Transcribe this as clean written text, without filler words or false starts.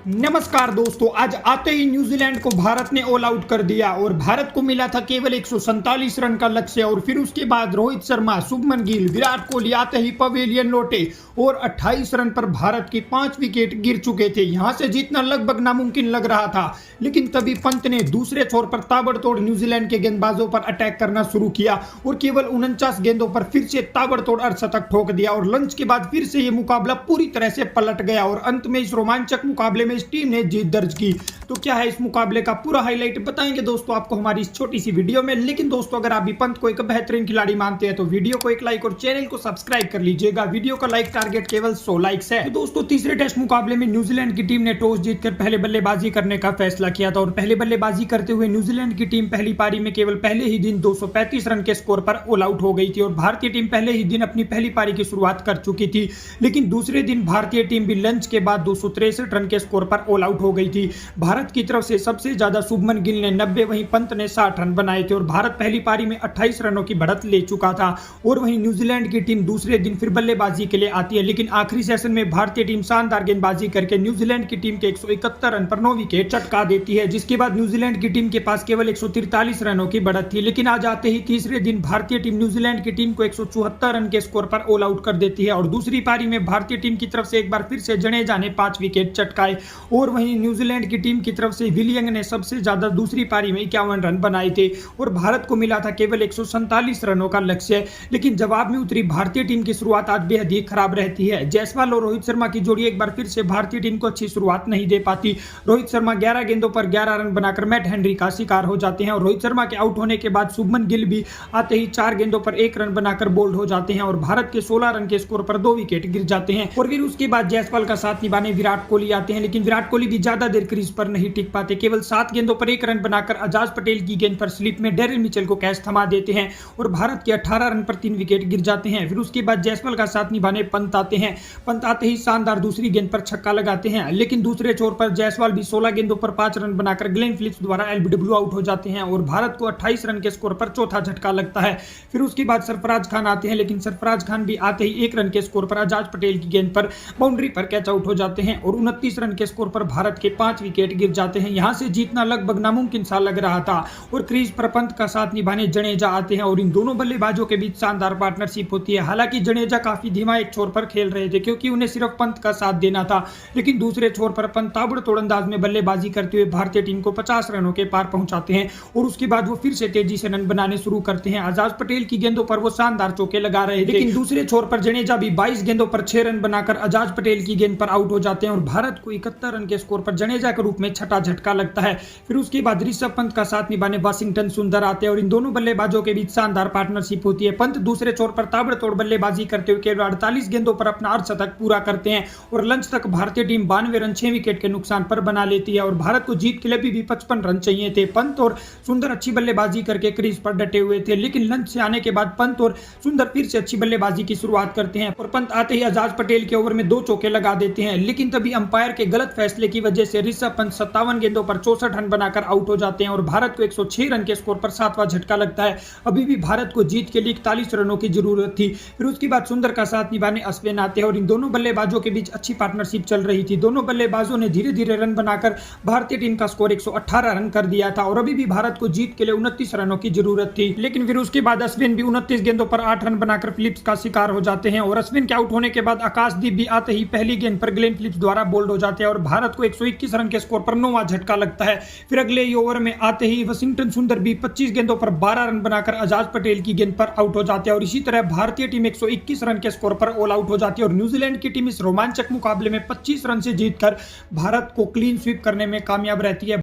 नमस्कार दोस्तों, आज आते ही न्यूजीलैंड को भारत ने ऑल आउट कर दिया और भारत को मिला था केवल 147 रन का लक्ष्य। और फिर उसके बाद रोहित शर्मा, शुभमन गिल, विराट कोहली आते ही पवेलियन लौटे और 28 रन पर भारत के 5 विकेट गिर चुके थे। यहां से जीतना लगभग नामुमकिन लग रहा था, लेकिन तभी पंत ने दूसरे छोर पर ताबड़तोड़ न्यूजीलैंड के गेंदबाजों पर अटैक करना शुरू किया और केवल 49 गेंदों पर फिर से ताबड़तोड़ अर्धशतक ठोक दिया और लंच के बाद फिर से यह मुकाबला पूरी तरह से पलट गया और अंत में इस रोमांचक मुकाबले में इस टीम ने जीत दर्ज की। तो क्या है इस मुकाबले का पूरा हाईलाइट बताएंगे दोस्तों आपको हमारी इस छोटी सी वीडियो में। लेकिन दोस्तों, अगर आप भी पंत को एक बेहतरीन खिलाड़ी मानते हैं तो वीडियो को एक लाइक और चैनल को सब्सक्राइब कर लीजिएगा। वीडियो का लाइक टारगेट केवल 100 लाइक्स है। तो दोस्तों, तीसरे टेस्ट मुकाबले में न्यूजीलैंड की टीम ने टॉस जीतकर पहले बल्लेबाजी करने का फैसला किया था और पहले बल्लेबाजी करते हुए न्यूजीलैंड की टीम पहली पारी में केवल पहले ही दिन 235 रन के स्कोर पर ऑल आउट हो गई थी और भारतीय टीम पहले ही दिन अपनी पहली पारी की शुरुआत कर चुकी थी। लेकिन दूसरे दिन भारतीय टीम भी लंच के बाद 263 रन के स्कोर पर ऑल आउट हो गई थी। भारत की तरफ से सबसे ज्यादा शुभमन गिल ने 90, वहीं पंत ने 60 रन बनाए थे और भारत पहली पारी में 28 रनों की बढ़त ले चुका था। और वहीं न्यूजीलैंड की टीम दूसरे दिन फिर बल्लेबाजी के लिए आती है, लेकिन आखिरी सेशन में भारतीय टीम शानदार गेंदबाजी करके न्यूजीलैंड की टीम के 171 रन पर 9 विकेट चटका देती है, जिसके बाद न्यूजीलैंड की टीम के पास केवल 143 रनों की बढ़त थी। लेकिन आज आते ही तीसरे दिन भारतीय टीम न्यूजीलैंड की टीम को 174 रन के स्कोर पर ऑल आउट कर देती है और दूसरी पारी में भारतीय टीम की तरफ से एक बार फिर से जडेजा ने 5 विकेट चटकाए। और वहीं न्यूजीलैंड की टीम की तरफ से विलियंग ने सबसे ज्यादा दूसरी पारी में 51 रन बनाए थे और भारत को मिला था केवल 147 रनों का लक्ष्य। लेकिन जवाब में उतरी भारतीय टीम की शुरुआत आज बेहद ही खराब रहती है। जायसवाल और रोहित शर्मा की जोड़ी एक बार फिर से भारतीय टीम को अच्छी शुरुआत नहीं दे पाती। रोहित शर्मा 11 गेंदों पर 11 रन बनाकर मैट हेनरी का शिकार हो जाते हैं और रोहित शर्मा के आउट होने के बाद शुभमन गिल भी आते ही 4 गेंदों पर 1 रन बनाकर बोल्ड हो जाते हैं और भारत के 16 रन के स्कोर पर 2 विकेट गिर जाते हैं। और फिर उसके बाद जायसवाल का साथ निभाने विराट कोहली आते हैं, लेकिन विराट कोहली भी ज्यादा देर क्रीज पर नहीं टिक पाते। केवल 7 गेंदों पर 1 रन बनाकर अजाज पटेल की गेंद पर स्लिप में डेरिल मिचेल को कैच थमा देते हैं और भारत के 18 रन पर 3 विकेट गिर जाते हैं। फिर उसके बाद जायसवाल का साथ निभाने पंत आते हैं। पंत आते ही शानदार दूसरी गेंद पर छक्का लगाते हैं, लेकिन दूसरे छोर पर जायसवाल भी 16 गेंदों पर 5 रन बनाकर ग्लेन फिलिप्स द्वारा एलबीडब्ल्यू आउट हो जाते हैं और भारत को 28 रन के स्कोर पर चौथा झटका लगता है। फिर उसके बाद सरफराज खान आते हैं, लेकिन सरफराज खान भी आते ही 1 रन के स्कोर पर अजाज पटेल की गेंद पर बाउंड्री पर कैच आउट हो जाते हैं और 29 रन के स्कोर पर भारत के 5 विकेट गिर जाते हैं। यहां से जीतना लगभग नामुमकिन सा लग रहा था और क्रीज पर पंत का साथ निभाने जडेजा आते हैं और इन दोनों बल्लेबाजों के बीच शानदार पार्टनरशिप होती है। हालांकि जडेजा काफी धीमा एक छोर पर खेल रहे थे क्योंकि उन्हें सिर्फ पंत का साथ देना था, लेकिन दूसरे छोर पर पंत ताबड़तोड़ अंदाज में बल्लेबाजी करते हुए भारतीय टीम को 50 रनों के पार पहुंचाते हैं और उसके बाद वो फिर से तेजी से रन बनाने शुरू करते हैं। आजाद पटेल की गेंदों पर वो शानदार चौके लगा रहे थे, लेकिन दूसरे छोर पर जडेजा भी 22 गेंदों पर 6 रन बनाकर आजाद पटेल की गेंद पर आउट हो जाते हैं और भारत को 71 रन के स्कोर पर जडेजा के रूप में छठा झटका लगता है। फिर उसके बाद ऋषभ पंत का साथ निभाने वाशिंगटन सुंदर आते हैं और इन दोनों बल्लेबाजों के बीच शानदार पार्टनरशिप होती है। पंत दूसरे छोर पर ताबड़तोड़ बल्लेबाजी करते हुए केवल 48 गेंदों पर अपना अर्धशतक पूरा करते हैं और लंच तक भारतीय टीम 92 रन 6 विकेट के नुकसान पर बना लेती है और भारत को जीत के लिए भी 55 रन चाहिए थे। पंत और सुंदर अच्छी बल्लेबाजी करके क्रीज पर डटे हुए थे, लेकिन लंच से आने के बाद पंत और सुंदर फिर से अच्छी बल्लेबाजी की शुरुआत करते हैं और पंत आते ही आजाद पटेल के ओवर में 2 चौके लगा देते हैं, लेकिन तभी अंपायर के गलत फैसले की वजह से ऋषभ पंत 57 गेंदों पर 64 रन बनाकर आउट हो जाते हैं और भारत को 106 रन के स्कोर पर 7वां झटका लगता है। अभी भी भारत को जीत के लिए 41 रनों की जरूरत थी। फिर उसके बाद सुंदर का साथ निभाने अश्विन आते हैं और इन दोनों बल्लेबाजों के बीच अच्छी पार्टनरशिप चल रही थी। दोनों बल्लेबाजों ने धीरे धीरे रन बनाकर भारतीय टीम का स्कोर 118 रन कर दिया था और अभी भी भारत को जीत के लिए 29 रनों की जरूरत थी। लेकिन फिर उसके बाद अश्विन भी 29 गेंदों पर 8 रन बनाकर फिलिप्स का शिकार हो जाते हैं और अश्विन के आउट होने के बाद आकाशदीप भी आते ही पहली गेंद पर ग्लेन फिलिप्स द्वारा बोल्ड हो जाते हैं और भारत को 121 रन के स्कोर पर 9वां झटका लगता है। फिर अगले ही ओवर में आते ही वाशिंगटन सुंदर भी 25 गेंदों पर 12 रन बनाकर आजाद पटेल की गेंद पर आउट हो जाते हैं और इसी तरह भारतीय टीम 121 रन के स्कोर पर ऑल आउट हो जाती है और न्यूजीलैंड की टीम इस रोमांचक मुकाबले में 25 रन से जीतकर भारत को क्लीन स्वीप करने में कामयाब रहती है।